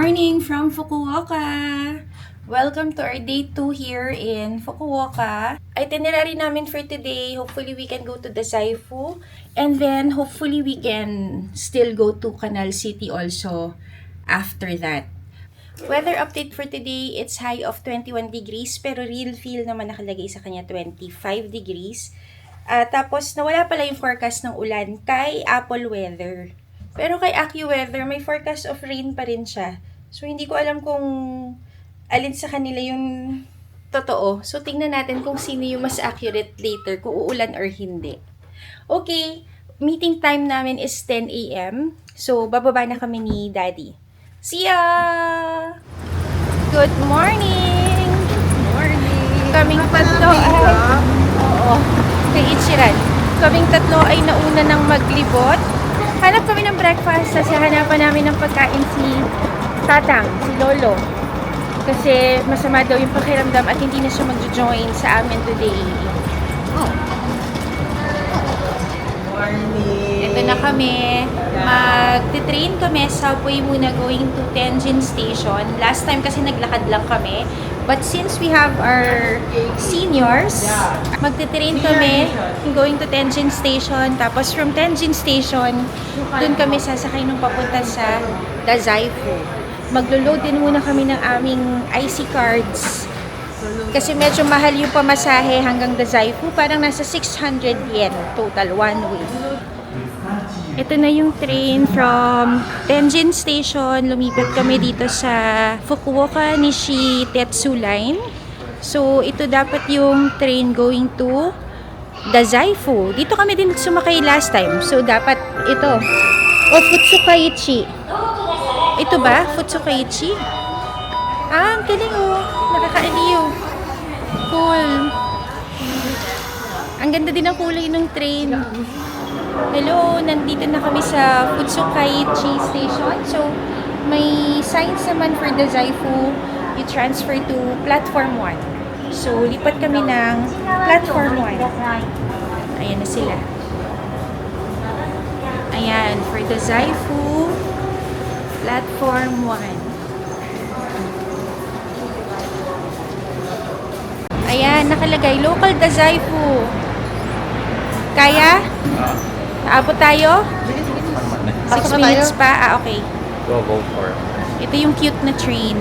morning from Fukuoka! Welcome to our day 2 here in Fukuoka. Itinerary namin for today, hopefully we can go to Dazaifu and then hopefully we can still go to Canal City also after that. Weather update for today, it's high of 21 degrees pero real feel naman nakalagay sa kanya 25 degrees. Tapos nawala pala yung forecast ng ulan kay Apple Weather. Pero kay AccuWeather, may forecast of rain pa rin siya. So, hindi ko alam kung alin sa kanila yung totoo. So, tingnan natin kung sino yung mas accurate later, kung uulan or hindi. Okay, meeting time namin is 10 a.m. So, bababa na kami ni Daddy. See ya! Good morning! Morning! Kaming tatlo ay... Oo, kay Ichiran. Kaming tatlo ay nauna ng maglibot. Hanap kami ng breakfast kasi hanapan namin ng pagkain si Tatang, si Lolo. Kasi masama daw yung pakiramdam at hindi na siya mag-join sa amin today. Morning! Ito na kami. Mag-train kami subway muna going to Tenjin Station. Last time kasi naglakad lang kami. But since we have our seniors, magte-train kami going to Tenjin Station. Tapos from Tenjin Station, dun kami sasakay nung papunta sa Dazaifu. Maglo-load din muna kami ng aming IC cards. Kasi medyo mahal yung pamasahe hanggang Dazaifu. Parang nasa 600 yen total one way. Ito na yung train from Tenjin Station. Lumipat kami dito sa Fukuoka Nishi Tetsu Line. So, ito dapat yung train going to Dazaifu. Dito kami din sumakay last time. So, dapat ito. O, Futsukaichi. Ito ba? Futsukaichi? Ang galing oh. Nakakaaliw. Cool. Ang ganda din ang kulay ng train. Hello, nandito na kami sa Futsukaichi Station. So, may signs naman for Dazaifu. You transfer to Platform 1. So, lipat kami ng Platform 1. Ayan na sila. Ayan, for Dazaifu, Platform 1. Ayan, nakalagay, Local Dazaifu. Kaya? Aabot tayo? 6 minutes pa? Okay. Go for it. Ito yung cute na train.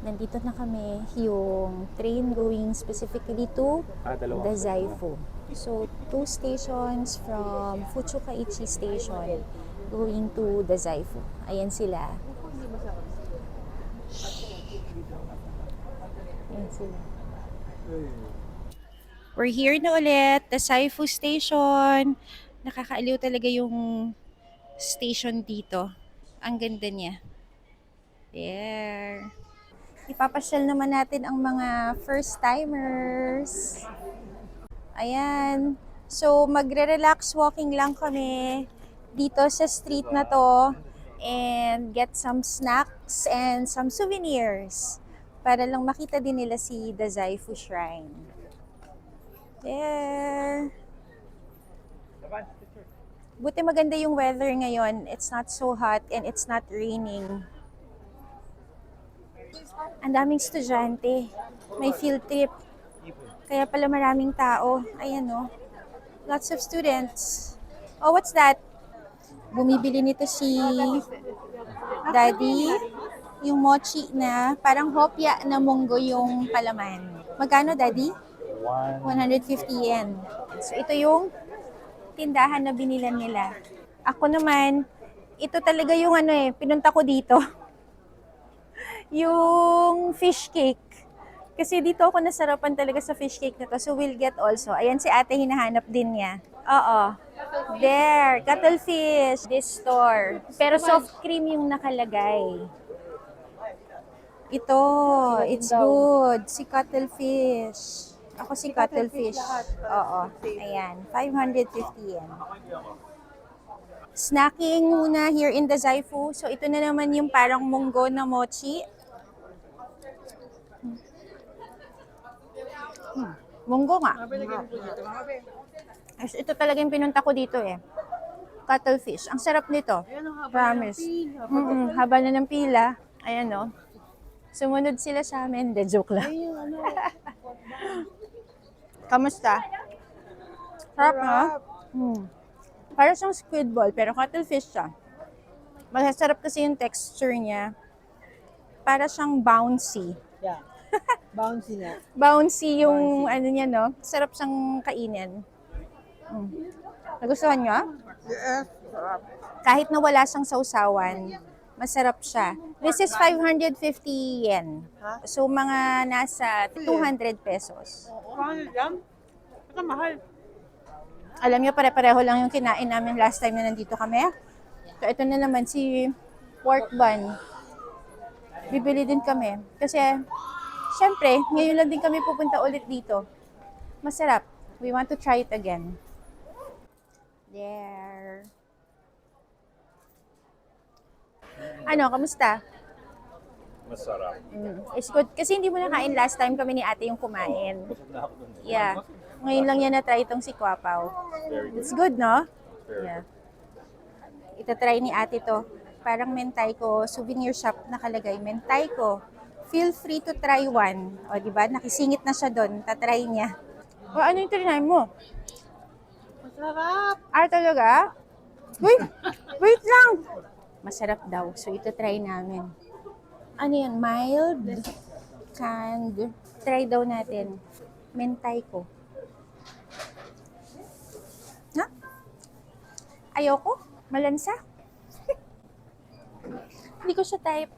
Nandito na kami yung train going specifically to Dazaifu. So, 2 stations from Futsukaichi Station going to Dazaifu. Ayan sila. Ayan sila. We're here na ulit, Dazaifu Station. Nakakaaliw talaga yung station dito. Ang ganda niya. There. Ipapasyal naman natin ang mga first-timers. Ayan. So, magre-relax walking lang kami dito sa street na to and get some snacks and some souvenirs para lang makita din nila si Dazaifu Shrine. There. Buti maganda yung weather ngayon. It's not so hot and it's not raining. Ang daming estudyante. May field trip. Kaya pala maraming tao. Ayan o. Lots of students. Oh, what's that? Bumibili nito si Daddy. Yung mochi na parang hopya na munggo yung palaman. Magkano, Daddy? 150 yen. So, ito yung tindahan na binilan nila. Ako naman, ito talaga yung pinunta ko dito. Yung fish cake. Kasi dito ako nasarapan talaga sa fish cake na to. So, we'll get also. Ayan si ate, hinahanap din niya. Oo. There, cuttlefish. This store. Pero soft cream yung nakalagay. Ito, it's good. Si cuttlefish. Ako si cuttlefish. Oo. Ayan. 550 yen. Snacking muna here in Dazaifu. So, ito na naman yung parang munggo na mochi. Munggo nga. Ito talaga yung pinunta ko dito eh. Cuttlefish. Ang sarap nito. Promise. Haba na ng pila. Ayan o. Sumunod sila sa amin. De, joke lang. Kamusta? Sarap na? Para siyang squid ball, pero cuttlefish siya. Masasarap kasi yung texture niya. Para siyang bouncy. Yeah. Bouncy na. Bouncy yung ano niya, no? Sarap siyang kainin. Nagustuhan niyo? Yes. Kahit na wala siyang sausawan, masarap siya. This is 550 yen. So, mga nasa 200 pesos. Mahal yan? Saka mahal. Alam niyo, pare-pareho lang yung kinain namin last time na nandito kami. So, ito na naman si pork bun. Bibili din kami. Kasi, syempre, ngayon lang din kami pupunta ulit dito. Masarap. We want to try it again. There. Ano, kamusta? Masarap. It's good. Kasi hindi mo nakain last time kami ni ate yung kumain. Busog na ako dun. Yeah. Ngayon lang yan na-try itong si Kwapaw. Very good. It's good, no? Very Yeah. Ita-try ni ate to. Parang Mentaiko, souvenir shop nakalagay. Mentaiko. Feel free to try one. O, di ba? Nakisingit na siya doon. Tatry niya. O, ano yung trinay mo? Masarap. Ah, talaga? Wait lang! Masarap daw. So, ito try namin. Ano yan? Mild? Canned? Try daw natin. Mentaiko. Na? Ayoko. Malansa. Hindi ko siya type.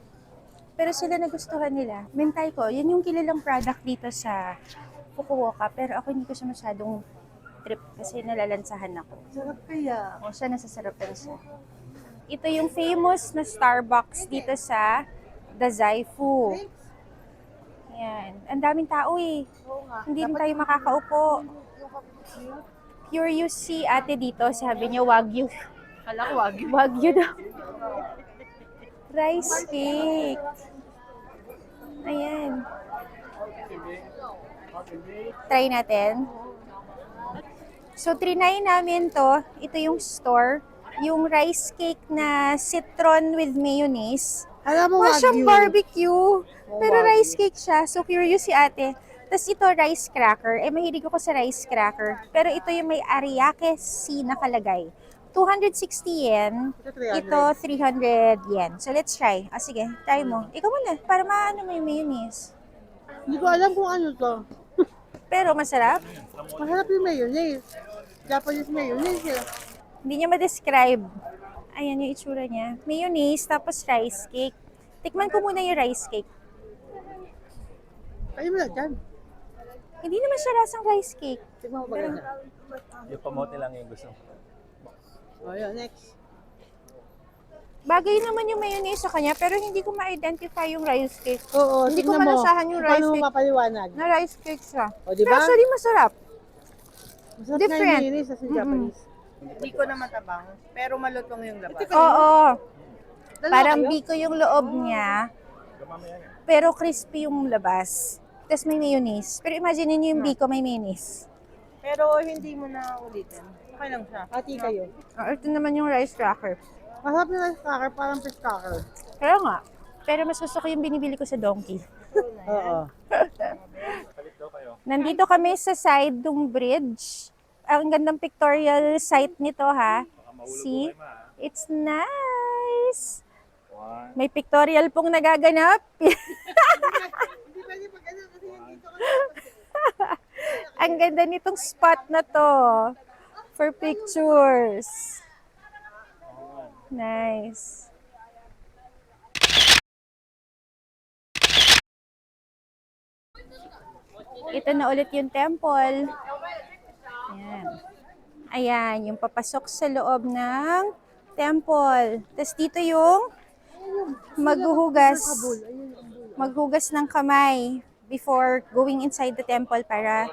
Pero sila nagustuhan nila. Mentaiko, yan yung kilalang product dito sa Fukuoka. Pero ako hindi ko siya masyadong trip kasi nalalansahan ako. Sarap kaya. O siya, nasasarapan siya. Ito yung famous na Starbucks dito sa Dazaifu. Yan. Ang daming tao eh. Oo nga. Hindi rin tayo makakaupo. Curious si ate dito. Sabi niya, Wagyu. Kala ko wagi. Wagyu daw. Rice cake. Ayan. Try natin. So, trinay namin to. Ito yung store. Yung rice cake na citron with mayonnaise. Alam mo Mukha siyang wagyu. barbecue. Pero Wagyu. rice cake siya. So, curious si ate. Tapos ito, rice cracker. Eh, mahilig ako sa rice cracker. Pero ito yung may Ariake C nakalagay. 260 yen. Ito, 300 yen. So, let's try. Ah, sige. Try mo. Ikaw muna. Para maano mo yung mayonnaise. Hindi ko alam kung ano to. Pero masarap. Masarap yung mayonnaise. Japanese mayonnaise eh. Hindi niya ma-describe. Ayan yung itsura niya. Mayonnaise, tapos rice cake. Tikman ko muna yung rice cake. Kayo mo na dyan. Hindi naman siya lasang rice cake. Tignan mo ba ganyan? Yung pamote lang yung gusto. O yun, next. Bagay naman yung mayonnaise sa kanya, pero hindi ko ma-identify yung rice cake. Oo, Hindi ko tignan mo. malasahan yung rice Paano mo cake. mapaliwanag? Na rice cake siya. O, di Pero ba? actually, masarap. Masarap different. na yung mayonnaise kasi Japanese. Hindi ko na matabang, pero malutong yung labas. Oo. Dalawa Parang kayo? biko yung loob niya, pero crispy yung labas. Tapos may mayonnaise. Pero imagine niyo yung biko may mayonnaise. Pero hindi mo na ulitin. Okay lang siya. Hati kayo. Ito naman yung rice cracker. Masarap yung rice cracker, parang fish cracker. Kaya nga. Pero mas gusto ko yung binibili ko sa Donkey. Oo. Nandito kami sa side ng bridge. Ang gandang pictorial site nito ha. See? It's nice. May pictorial pong nagaganap. Hindi pwede pag ano, kasi yung dito ka Ang ganda nitong spot na to. For pictures. Nice. Ito na ulit yung temple. Ayan. Ayan, yung papasok sa loob ng temple. Tapos dito yung maghuhugas. Maghugas ng kamay before going inside the temple para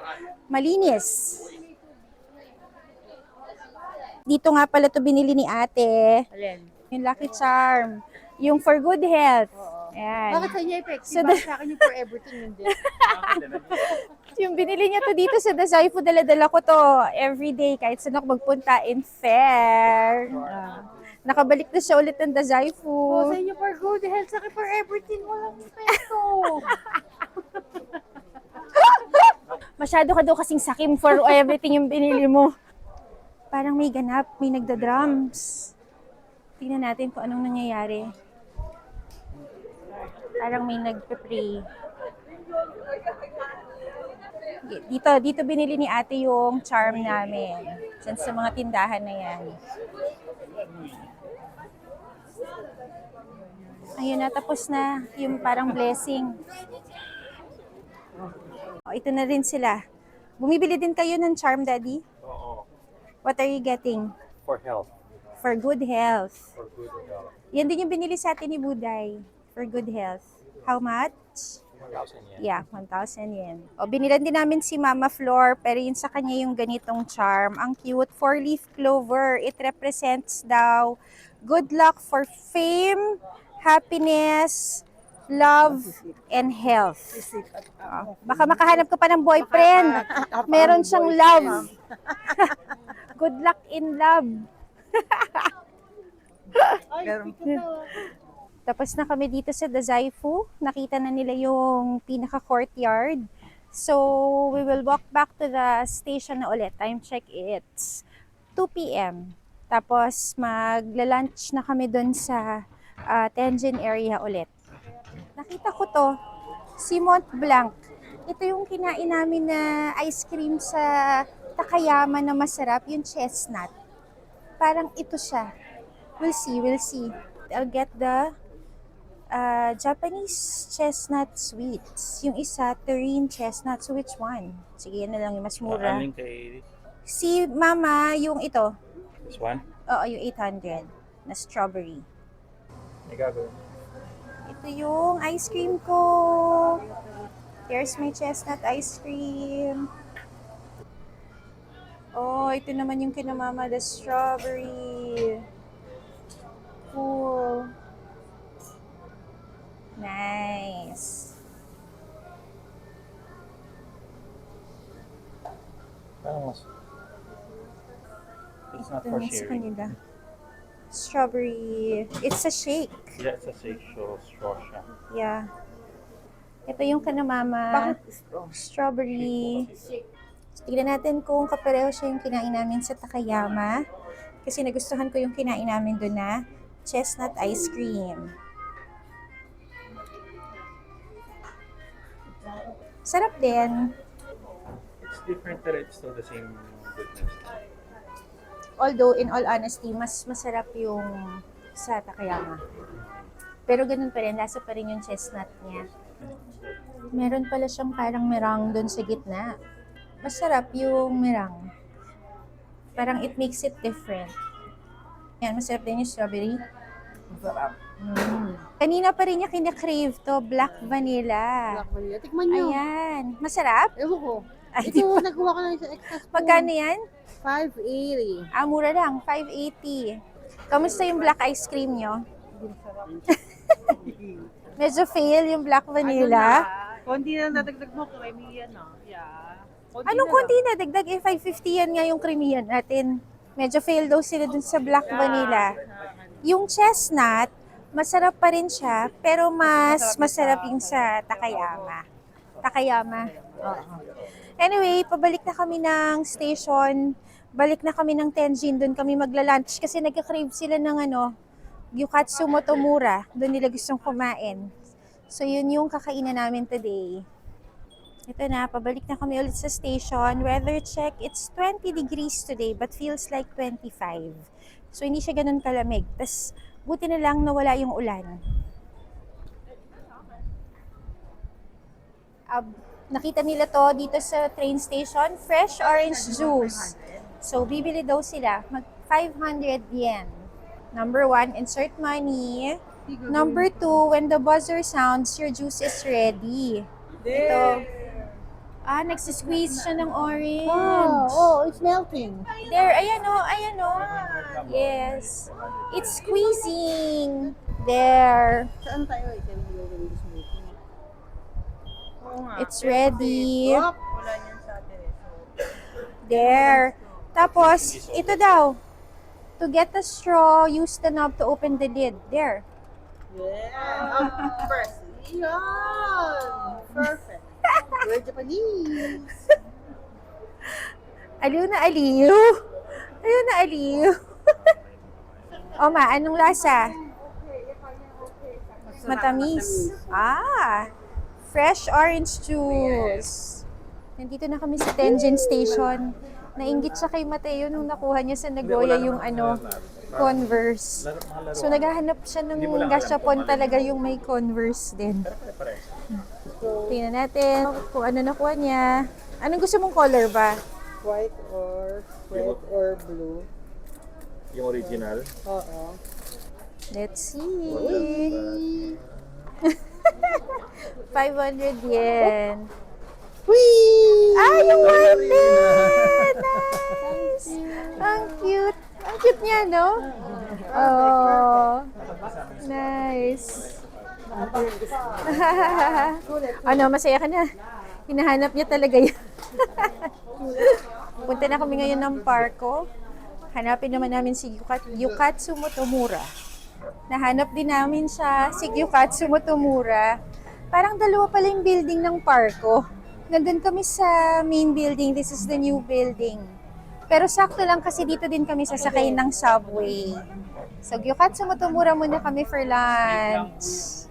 malinis. Dito nga pala to binili ni ate. Alin? Yung Lucky Charm. Yung for good health. Ayan. Bakit sa inyo effective? So, Bakit sa akin yung for everything hindi? Yung binili niya to dito sa Dazaifu, dala-dala ko to everyday kahit saan ako magpunta in fair. Nakabalik na siya ulit ng Dazaifu. Oh, sa inyo for good health, sa akin for everything. Walang epekto. Masyado ka daw kasing sakim for everything yung binili mo. Parang may ganap, may nagda-drums. Tingnan natin kung anong nangyayari. Parang may nagpe-pray. Dito binili ni ate yung charm namin. Diyan sa mga tindahan na yan. Ayun na, tapos na yung parang blessing. Oh, ito na rin sila. Bumibili din kayo ng charm, Daddy? Oo. What are you getting? For health. For good health. For good health. Yan din yung binili sa atin ni Buday. For good health. How much? 1,000 yen. Yeah, 1,000 yen. O, binilan din namin si Mama Flor, pero yun sa kanya yung ganitong charm. Ang cute. 4-leaf clover. It represents daw good luck for fame, happiness, love, and health. O, baka makahanap ka pa ng boyfriend. Meron siyang love. Good luck in love. Ay, ito. Tapos na kami dito sa Dazaifu. Nakita na nila yung pinaka-courtyard. So, we will walk back to the station na ulit. Time check, it's 2 p.m. Tapos, magla-lunch na kami dun sa Tenjin area ulit. Nakita ko to, si Mont Blanc. Ito yung kinain namin na ice cream sa Takayama na masarap, yung chestnut. Parang ito siya. We'll see. I'll get the Japanese chestnut sweets. Yung isa, Terine chestnut. So, which one? Sige, yan na lang yung mas mura. Aling kay Si Mama, yung ito. this one? Oo, yung 800 na strawberry. May gagawin. Ito yung ice cream ko. Here's my chestnut ice cream. Oh, ito naman yung kina Mama, the strawberry. Cool. Nice. Parang mas... It's not Ito for naman sa sharing. kanila. Strawberry. It's a shake. Yeah, it's a safe straw siya. Yeah. Ito yung kana Mama. Strawberry. Tignan natin kung kapareho siya yung kinain namin sa Takayama. Kasi nagustuhan ko yung kinain namin doon na chestnut ice cream. Sarap din. It's different but it's still the same goodness. Although, in all honesty, mas masarap yung sa Takayama. Pero ganun pa rin, lasa pa rin yung chestnut niya. Meron pala siyang parang meringue doon sa gitna. Masarap yung meringue. Parang it makes it different. Yan, masarap din yung strawberry. Kanina pa rin niya kina-crave to, black vanilla. Black vanilla. Tikman nyo. Ayan. Masarap? Ewan ko. Ay, Ito, nagawa ko na sa extra spoon. Magkano yan? 580. Ah, mura lang. 580. Kamusta yung black ice cream nyo? Medyo fail yung black vanilla. Konti na nadagdag mo, kremiya na. Yeah. Anong konti na? Dagdag 550 yan nga yung kremiyan natin. Medyo fail daw sila dun sa black vanilla. Yung chestnut, masarap pa rin siya, pero mas masarap yung sa Takayama. Takayama. Oo. Anyway, pabalik na kami ng station. Balik na kami ng Tenjin. Doon kami magla-lunch kasi nagka-crave sila ng Gyukatsu Motomura. Doon nila gustong kumain. So, yun yung kakainan namin today. Ito na, pabalik na kami ulit sa station. Weather check, it's 20 degrees today but feels like 25. So, hindi siya ganun kalamig. Tas, buti na lang nawala yung ulan. Nakita nila to dito sa train station, fresh orange juice. So, bibili daw sila. Mag 500 yen. Number 1, insert money. Number 2, when the buzzer sounds, your juice is ready. Ito. Nagsisqueeze siya ng orange. It's melting. There, ayan o. Yes. It's squeezing. There. Saan tayo? Oo nga. It's ready. Wala niyan sa atin eh. There. Tapos, ito daw. To get the straw, use the knob to open the lid. There. Yeah. First. Yan. Perfect. We're Japanese. Aliw na aliw. Aliw na aliw. O ma, anong lasa? Matamis. Ah, fresh orange juice. Nandito na kami sa Tenjin Station. Nainggit siya kay Mateo nung nakuha niya sa Nagoya yung Converse. So naghahanap siya ng gashapon talaga yung may Converse din. Tingnan natin kung ano nakuha niya. Anong gusto mong color ba? White or red or blue. Yung original. Oo. Let's see. 500 yen. Whee! Ah, yung wande! Nice! Ang cute. Ang cute niya, no? Oh. Nice. Ano, masaya ka na? Hinahanap niya talaga yan. Punta na kami ngayon ng parko. Hanapin naman namin si Yukatsu Motomura. Nahanap din namin siya, si Yukatsu Motomura. Parang dalawa pala yung building ng parko. Nandun kami sa main building. This is the new building. Pero sakto lang kasi dito din kami sasakay ng subway. So, Gyukatsu Motomura muna kami for lunch.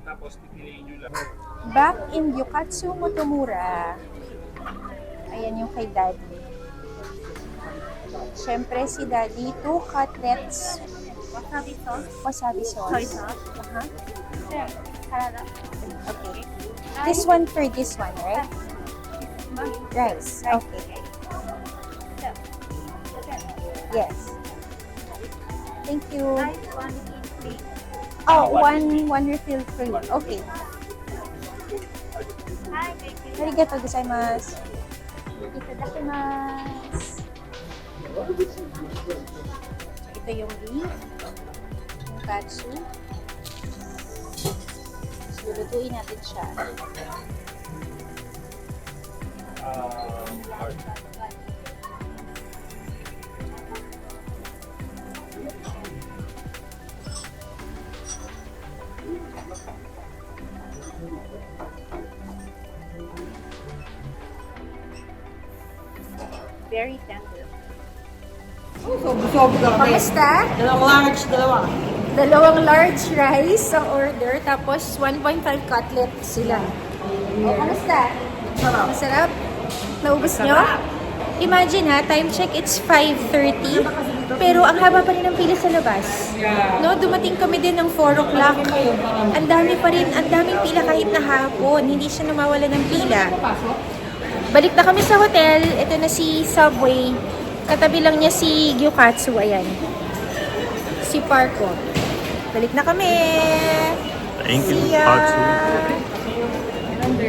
Tapos pipiliin nyo lang. Back in Gyukatsu Motomura. Ayan yung kay Daddy. Siyempre si Daddy, 2 cutlets. Wasabi sauce. Wasabi sauce. Soy sauce. Harada. Okay. This one for this one, right? Rice. Okay. Yes. Thank you. Oh, one refill for you. Okay. Arigatou gozaimasu. Itadakimasu. Ito yung beef, yung katsu. Lulutuin natin siya. Very tender. Sobra kami. Kamusta? Dalawang large rice ang order, tapos 1.5 cutlet sila. O, kamusta? Masarap? Naubos nyo? Imagine ha, time check, it's 5:30. Pero ang haba pa rin ng pila sa labas. No, dumating kami din ng 4 o'clock. Ang dami pa rin, ang daming pila kahit na hapon. Hindi siya namawala ng pila. Balik na kami sa hotel. Ito na si Subway. Katabi lang niya si Gyukatsu. Ayan. Si Parko. Balik na kami. Thank you, See ya. Gyukatsu.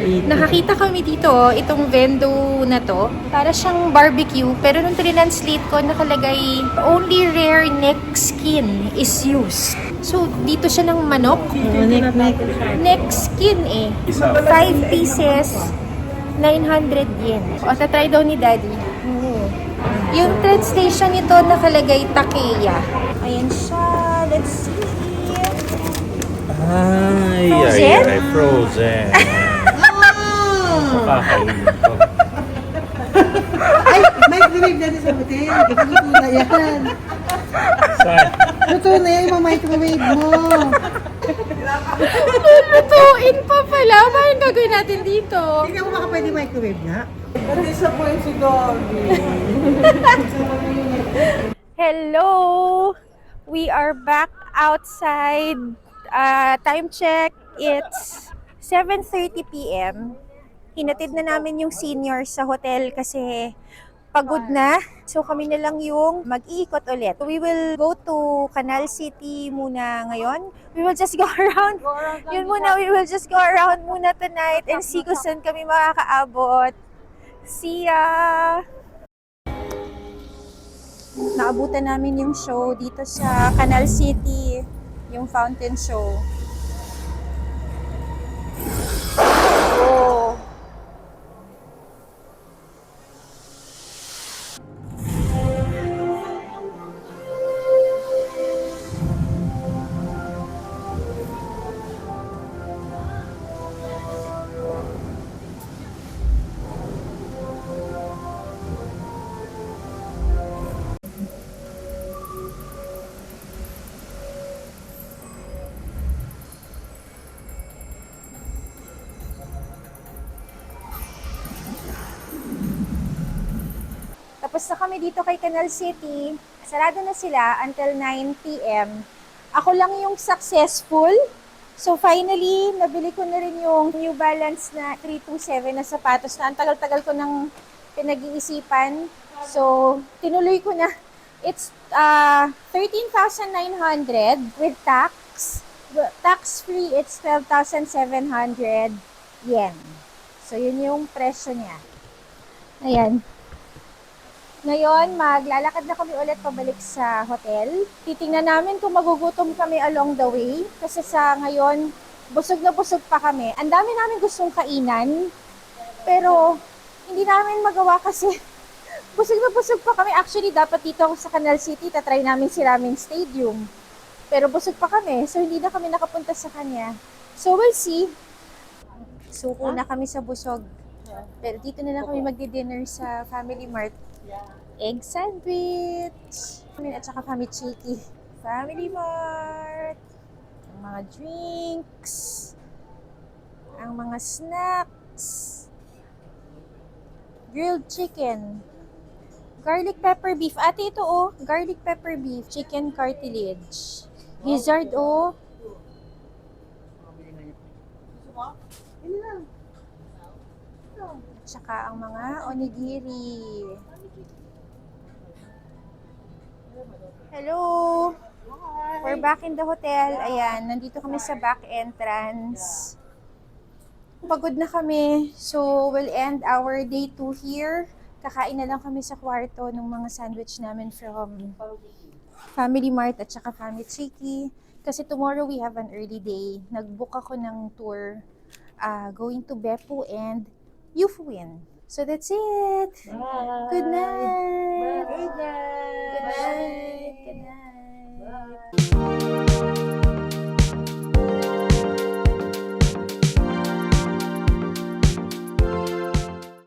Nakakita kami dito, itong vendo na to. Para siyang barbecue. Pero nung translate ko, nakalagay, only rare neck skin is used. So, dito siya ng manok. Neck skin eh. 5 pieces, 900 yen. O, tatry daw ni Daddy. Yung translation nito nakalagay takeya. Ayan siya. Let's see. Frozen? Frozen. Nakakain to. Ay, microwave natin sa hotel. Luto na yan. Saan? Luto na yan yung microwave mo. Lutuin pa pala. Paano gagawin natin dito? Hindi mo baka pwede microwave nga. Pero isa po yung si Doggy. Hello! We are back outside. Time check, it's 7:30 p.m. Hinatid na namin yung seniors sa hotel kasi pagod na. So kami na lang yung mag-iikot ulit. We will go to Canal City muna ngayon. We will just go around. Yun muna, we will just go around muna tonight and see kung saan kami makakaabot. See ya! Naabutan namin yung show dito sa Canal City, yung fountain show. Oh! Tapos na kami dito kay Canal City. Sarado na sila until 9 p.m. Ako lang yung successful. So finally, nabili ko na rin yung New Balance na 327 na sapatos na ang tagal-tagal ko nang pinag-iisipan. So, tinuloy ko na. It's 13,900 with tax. Tax-free, it's 12,700 yen. So, yun yung presyo niya. Ayan. Ngayon, maglalakad na kami ulit pabalik sa hotel. Titingnan namin kung magugutom kami along the way. Kasi sa ngayon, busog na busog pa kami. Ang dami namin gustong kainan. Pero, hindi namin magawa kasi busog na busog pa kami. Actually, dapat dito ako sa Canal City, tatry namin si Ramen Stadium. Pero busog pa kami, so hindi na kami nakapunta sa kanya. So, we'll see. Suko na kami sa busog. Pero dito na lang kami magdi-dinner sa Family Mart. Egg sandwich. At saka Family Chicky. Family Mart. Ang mga drinks. Ang mga snacks. Grilled chicken. Garlic pepper beef. Ate, ito oh. Garlic pepper beef. Chicken cartilage. Gizzard oh. Yun lang. Tsaka ang mga onigiri. Hello! We're back in the hotel. Ayan, nandito kami sa back entrance. Pagod na kami. So, we'll end our day 2 here. Kakain na lang kami sa kwarto ng mga sandwich namin from Family Mart at saka Family Chicky. Kasi tomorrow we have an early day. Nag-book ako ng tour going to Beppu and Yufuin. So that's it. Bye. Good night.